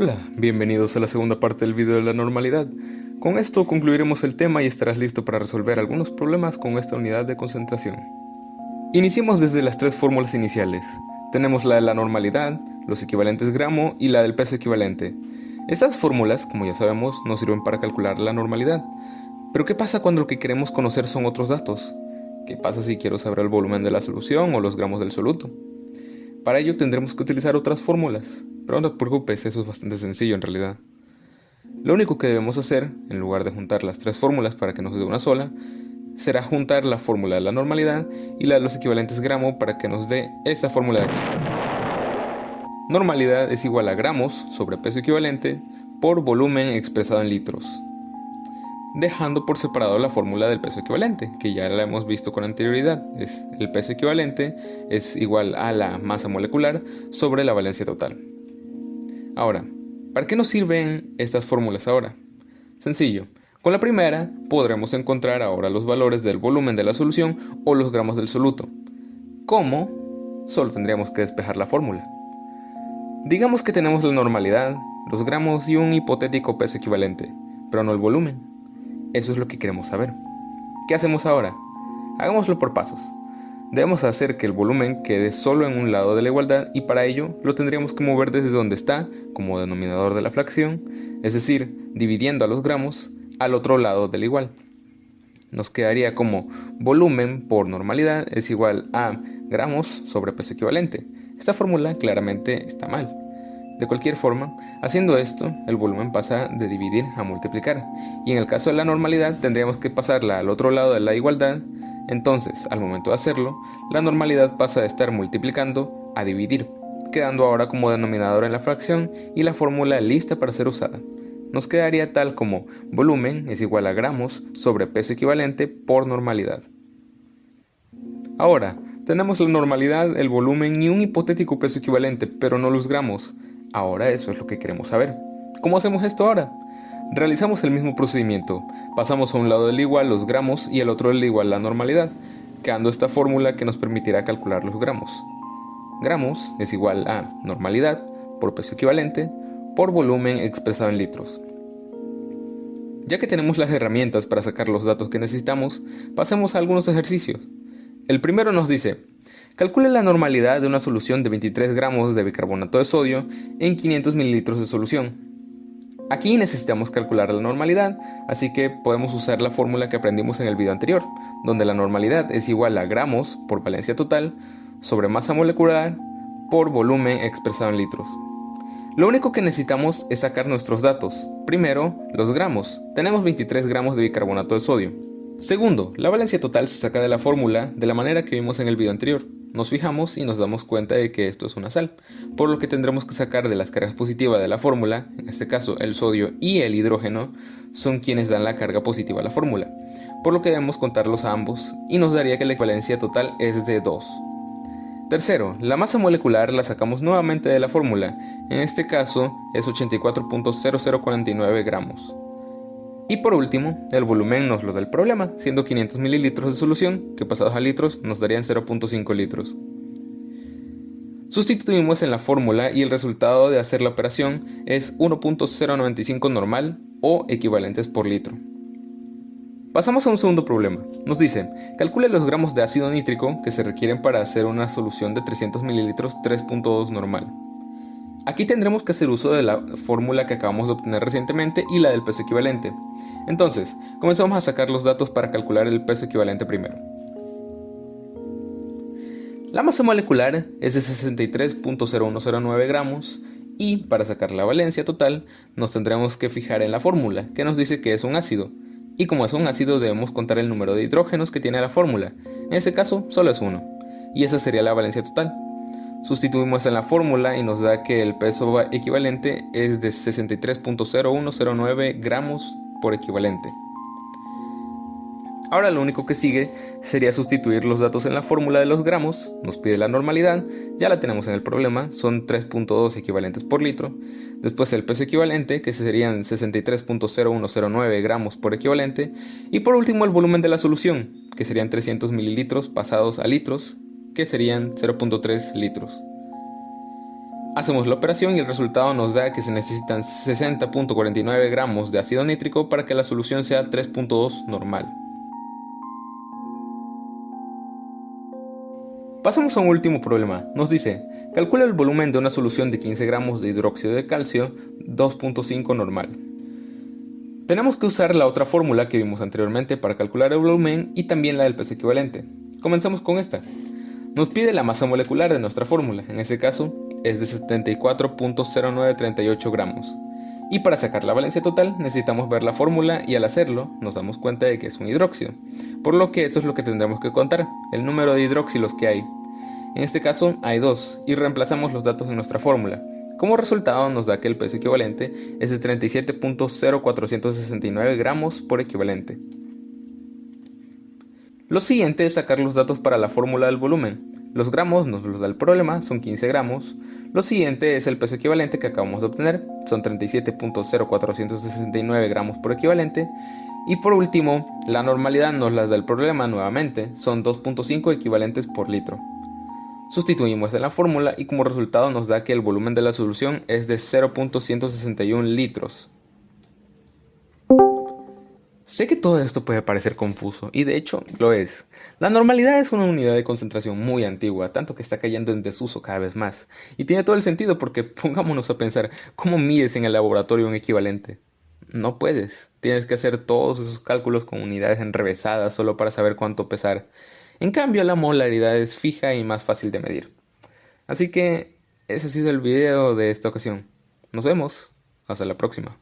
Hola, bienvenidos a la segunda parte del video de la normalidad. Con esto concluiremos el tema y estarás listo para resolver algunos problemas con esta unidad de concentración. Iniciemos desde las tres fórmulas iniciales. Tenemos la de la normalidad, los equivalentes gramo y la del peso equivalente. Estas fórmulas, como ya sabemos, nos sirven para calcular la normalidad. Pero ¿qué pasa cuando lo que queremos conocer son otros datos? ¿Qué pasa si quiero saber el volumen de la solución o los gramos del soluto? Para ello tendremos que utilizar otras fórmulas, pero no te preocupes, eso es bastante sencillo en realidad. Lo único que debemos hacer, en lugar de juntar las tres fórmulas para que nos dé una sola, será juntar la fórmula de la normalidad y la de los equivalentes gramo para que nos dé esta fórmula de aquí. Normalidad es igual a gramos sobre peso equivalente por volumen expresado en litros, dejando por separado la fórmula del peso equivalente, que ya la hemos visto con anterioridad. El peso equivalente es igual a la masa molecular sobre la valencia total. Ahora, ¿para qué nos sirven estas fórmulas ahora? Sencillo, con la primera podremos encontrar ahora los valores del volumen de la solución o los gramos del soluto. ¿Cómo? Solo tendríamos que despejar la fórmula. Digamos que tenemos la normalidad, los gramos y un hipotético peso equivalente, pero no el volumen. Eso es lo que queremos saber. ¿Qué hacemos ahora? Hagámoslo por pasos. Debemos hacer que el volumen quede solo en un lado de la igualdad y para ello lo tendríamos que mover desde donde está, como denominador de la fracción, es decir, dividiendo a los gramos al otro lado del igual. Nos quedaría como volumen por normalidad es igual a gramos sobre peso equivalente. Esta fórmula claramente está mal. De cualquier forma, haciendo esto, el volumen pasa de dividir a multiplicar, y en el caso de la normalidad tendríamos que pasarla al otro lado de la igualdad. Entonces, al momento de hacerlo, la normalidad pasa de estar multiplicando a dividir, quedando ahora como denominador en la fracción y la fórmula lista para ser usada. Nos quedaría tal como volumen es igual a gramos sobre peso equivalente por normalidad. Ahora, tenemos la normalidad, el volumen y un hipotético peso equivalente, pero no los gramos. Ahora eso es lo que queremos saber. ¿Cómo hacemos esto ahora? Realizamos el mismo procedimiento. Pasamos a un lado del igual los gramos y al otro del igual la normalidad, quedando esta fórmula que nos permitirá calcular los gramos. Gramos es igual a normalidad por peso equivalente por volumen expresado en litros. Ya que tenemos las herramientas para sacar los datos que necesitamos, pasemos a algunos ejercicios. El primero nos dice: calcule la normalidad de una solución de 23 gramos de bicarbonato de sodio en 500 mililitros de solución. Aquí necesitamos calcular la normalidad, así que podemos usar la fórmula que aprendimos en el video anterior, donde la normalidad es igual a gramos por valencia total sobre masa molecular por volumen expresado en litros. Lo único que necesitamos es sacar nuestros datos. Primero, los gramos. Tenemos 23 gramos de bicarbonato de sodio. Segundo, la valencia total se saca de la fórmula de la manera que vimos en el video anterior. Nos fijamos y nos damos cuenta de que esto es una sal, por lo que tendremos que sacar de las cargas positivas de la fórmula, en este caso el sodio y el hidrógeno, son quienes dan la carga positiva a la fórmula, por lo que debemos contarlos a ambos y nos daría que la equivalencia total es de 2. Tercero, la masa molecular la sacamos nuevamente de la fórmula, en este caso es 84.0049 gramos. Y por último, el volumen nos lo da el problema, siendo 500 mililitros de solución, que pasados a litros nos darían 0.5 litros. Sustituimos en la fórmula y el resultado de hacer la operación es 1.095 normal o equivalentes por litro. Pasamos a un segundo problema. Nos dice: calcule los gramos de ácido nítrico que se requieren para hacer una solución de 300 mililitros 3.2 normal. Aquí tendremos que hacer uso de la fórmula que acabamos de obtener recientemente y la del peso equivalente. Entonces, comenzamos a sacar los datos para calcular el peso equivalente primero. La masa molecular es de 63.0109 gramos y para sacar la valencia total nos tendremos que fijar en la fórmula que nos dice que es un ácido. Y como es un ácido debemos contar el número de hidrógenos que tiene la fórmula. En este caso solo es 1. Y esa sería la valencia total. Sustituimos en la fórmula y nos da que el peso equivalente es de 63.0109 gramos por equivalente. Ahora lo único que sigue sería sustituir los datos en la fórmula de los gramos. Nos pide la normalidad, ya la tenemos en el problema, son 3.2 equivalentes por litro. Después el peso equivalente, que serían 63.0109 gramos por equivalente. Y por último el volumen de la solución, que serían 300 mililitros pasados a litros, que serían 0.3 litros. Hacemos la operación y el resultado nos da que se necesitan 60.49 gramos de ácido nítrico para que la solución sea 3.2 normal. Pasamos a un último problema. Nos dice, calcula el volumen de una solución de 15 gramos de hidróxido de calcio 2.5 normal. Tenemos que usar la otra fórmula que vimos anteriormente para calcular el volumen y también la del peso equivalente. Comencemos con esta. Nos pide la masa molecular de nuestra fórmula, en este caso es de 74.0938 gramos. Y para sacar la valencia total necesitamos ver la fórmula y al hacerlo nos damos cuenta de que es un hidróxido, por lo que eso es lo que tendremos que contar, el número de hidroxilos que hay. En este caso hay 2 y reemplazamos los datos en nuestra fórmula. Como resultado nos da que el peso equivalente es de 37.0469 gramos por equivalente. Lo siguiente es sacar los datos para la fórmula del volumen. Los gramos nos los da el problema, son 15 gramos. Lo siguiente es el peso equivalente que acabamos de obtener, son 37.0469 gramos por equivalente. Y por último, la normalidad nos las da el problema nuevamente, son 2.5 equivalentes por litro. Sustituimos en la fórmula y como resultado nos da que el volumen de la solución es de 0.161 litros. Sé que todo esto puede parecer confuso, y de hecho lo es. La normalidad es una unidad de concentración muy antigua, tanto que está cayendo en desuso cada vez más. Y tiene todo el sentido porque pongámonos a pensar, ¿cómo mides en el laboratorio un equivalente? No puedes. Tienes que hacer todos esos cálculos con unidades enrevesadas solo para saber cuánto pesar. En cambio, la molaridad es fija y más fácil de medir. Así que ese ha sido el video de esta ocasión. Nos vemos. Hasta la próxima.